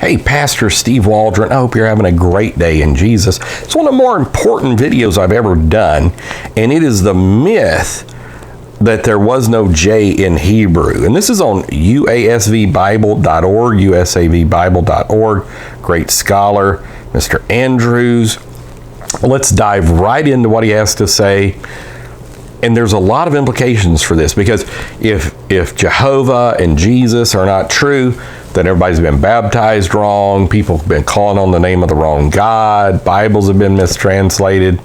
Hey, Pastor Steve Waldron, I hope you're having a great day in Jesus. It's one of the more important videos I've ever done, and it is the myth that there was no J in Hebrew. And this is on uasvbible.org, usavbible.org. Great scholar, Mr. Andrews. Let's dive right into what he has to say. And there's a lot of implications for this, because if Jehovah and Jesus are not true, then everybody's been baptized wrong, people have been calling on the name of the wrong God, Bibles have been mistranslated,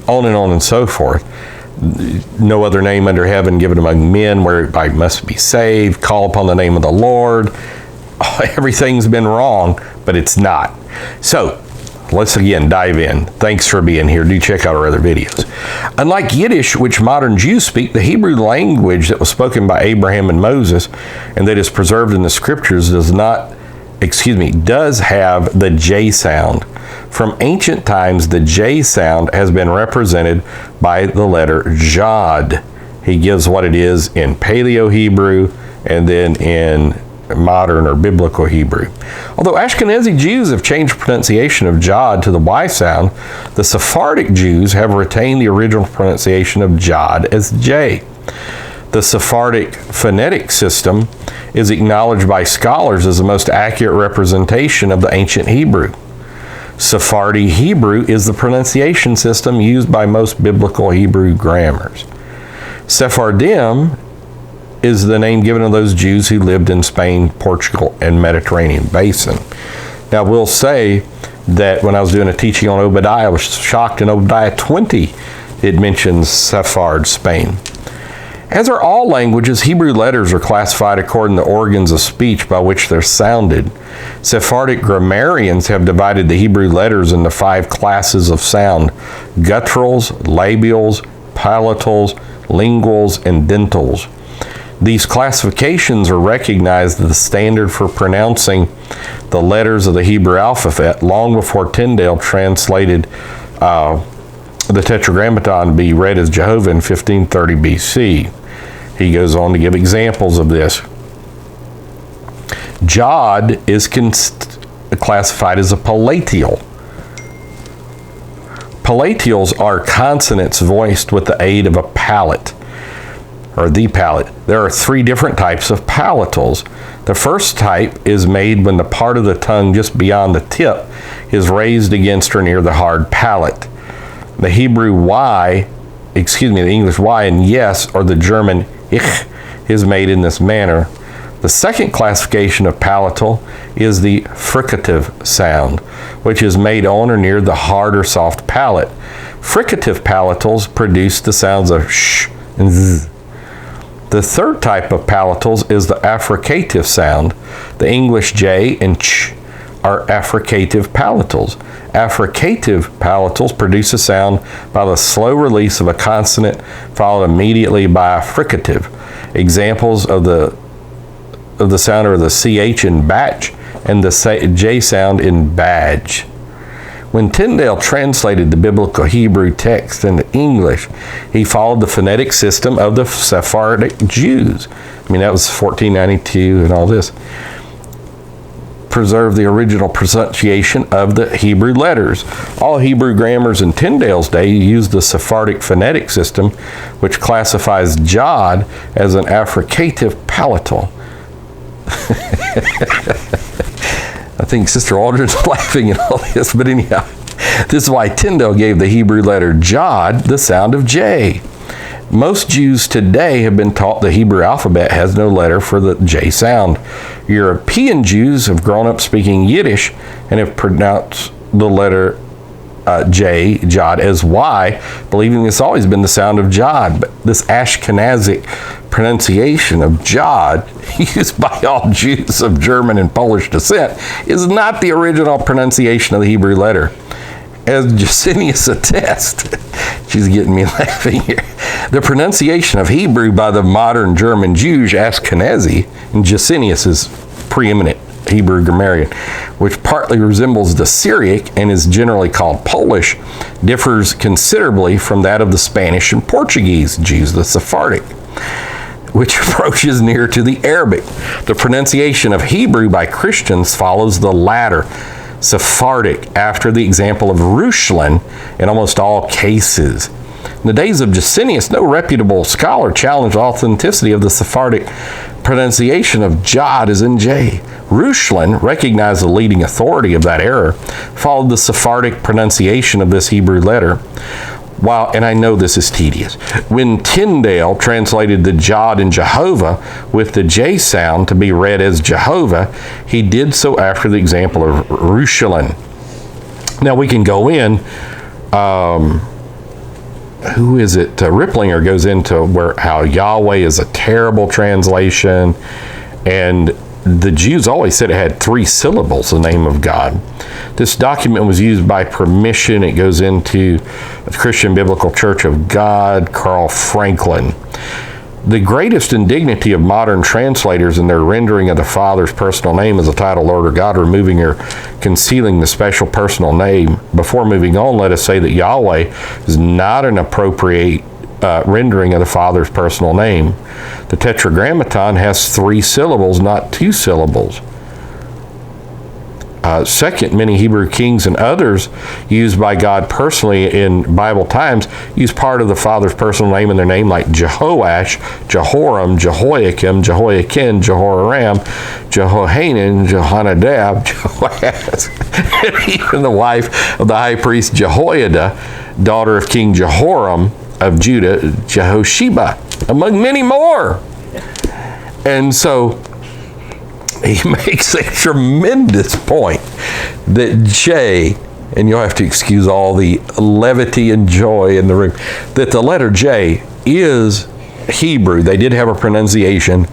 on and so forth. No other name under heaven given among men whereby must be saved, call upon the name of the Lord. Everything's been wrong, but it's not. So, let's again dive in. Thanks for being here. Do check out our other videos. Unlike Yiddish, which modern Jews speak, the Hebrew language that was spoken by Abraham and Moses and that is preserved in the scriptures does have the J sound. From ancient times, the J sound has been represented by the letter Jod. He gives what it is in Paleo Hebrew and then in modern or biblical Hebrew. Although Ashkenazi Jews have changed pronunciation of Jod to the Y sound, the Sephardic Jews have retained the original pronunciation of Jod as J. The Sephardic phonetic system is acknowledged by scholars as the most accurate representation of the ancient Hebrew. Sephardic Hebrew is the pronunciation system used by most biblical Hebrew grammars. Sephardim is the name given to those Jews who lived in Spain, Portugal, and Mediterranean basin. Now, we'll say that when I was doing a teaching on Obadiah, I was shocked in Obadiah 20, it mentions Sephard, Spain. As are all languages, Hebrew letters are classified according to organs of speech by which they're sounded. Sephardic grammarians have divided the Hebrew letters into 5 classes of sound: gutturals, labials, palatals, linguals, and dentals. These classifications are recognized as the standard for pronouncing the letters of the Hebrew alphabet long before Tyndale translated the Tetragrammaton to be read as Jehovah in 1530 BC. He goes on to give examples of this. Jod is classified as a palatial. Palatials are consonants voiced with the aid of a palate, or the palate. There are 3 different types of palatals. The first type is made when the part of the tongue just beyond the tip is raised against or near the hard palate. The English Y and yes, or the German ich, is made in this manner. The second classification of palatal is the fricative sound, which is made on or near the hard or soft palate. Fricative palatals produce the sounds of sh and z. The third type of palatals is the affricative sound. The English J and ch are affricative palatals. Affricative palatals produce a sound by the slow release of a consonant followed immediately by a fricative. Examples of the sound are the CH in batch and the J sound in badge. When Tyndale translated the biblical Hebrew text into English, he followed the phonetic system of the Sephardic Jews. I mean, that was 1492 and all this. Preserve the original pronunciation of the Hebrew letters. All Hebrew grammars in Tyndale's day used the Sephardic phonetic system, which classifies Jod as an affricative palatal. I think Sister Waldron's laughing at all this, but anyhow, this is why Tyndale gave the Hebrew letter Jod the sound of J. Most Jews today have been taught the Hebrew alphabet has no letter for the J sound. European Jews have grown up speaking Yiddish and have pronounced the letter J, Jod, as Y, believing it's always been the sound of Jod. But this Ashkenazi pronunciation of Jod, used by all Jews of German and Polish descent, is not the original pronunciation of the Hebrew letter. As Jusinius attests, she's getting me laughing here, the pronunciation of Hebrew by the modern German Jews, Ashkenazi, and Jusinius is preeminent Hebrew grammarian, which partly resembles the Syriac and is generally called Polish, differs considerably from that of the Spanish and Portuguese Jews, the Sephardic. which approaches near to the Arabic. The pronunciation of Hebrew by Christians follows the latter, Sephardic, after the example of Ruslan in almost all cases. In the days of Jusinius, no reputable scholar challenged the authenticity of the Sephardic pronunciation of Jod as in J. Ruslan, recognized the leading authority of that era, followed the Sephardic pronunciation of this Hebrew letter. While, and I know this is tedious, when Tyndale translated the Jod in Jehovah with the J sound to be read as Jehovah, he did so after the example of Ruslan. Now we can go in, who is it? Ripplinger goes into how Yahweh is a terrible translation, and the Jews always said it had 3 syllables, the name of God. This document was used by permission. It goes into the Christian Biblical Church of God, Carl Franklin. The greatest indignity of modern translators in their rendering of the Father's personal name as the title Lord or God, removing or concealing the special personal name. Before moving on, let us say that Yahweh is not an appropriate rendering of the Father's personal name. The Tetragrammaton has 3 syllables, not 2 syllables. Second, many Hebrew kings and others used by God personally in Bible times use part of the Father's personal name in their name, like Jehoash, Jehoram, Jehoiakim, Jehoiakim, Jehoram, Jehohanan, Jehonadab, Jehoaz, and even the wife of the high priest Jehoiada, daughter of King Jehoram of Judah, Jehosheba, among many more. And so he makes a tremendous point that J, and you'll have to excuse all the levity and joy in the room, that the letter J is Hebrew. They did have a pronunciation.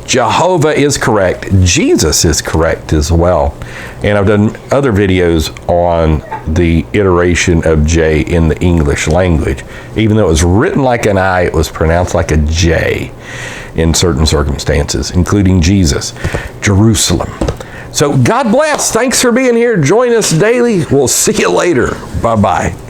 Jehovah is correct. Jesus is correct as well. And I've done other videos on the iteration of J in the English language. Even though it was written like an I, it was pronounced like a J in certain circumstances, including Jesus, Jerusalem. So God bless. Thanks for being here. Join us daily. We'll see you later. Bye-bye.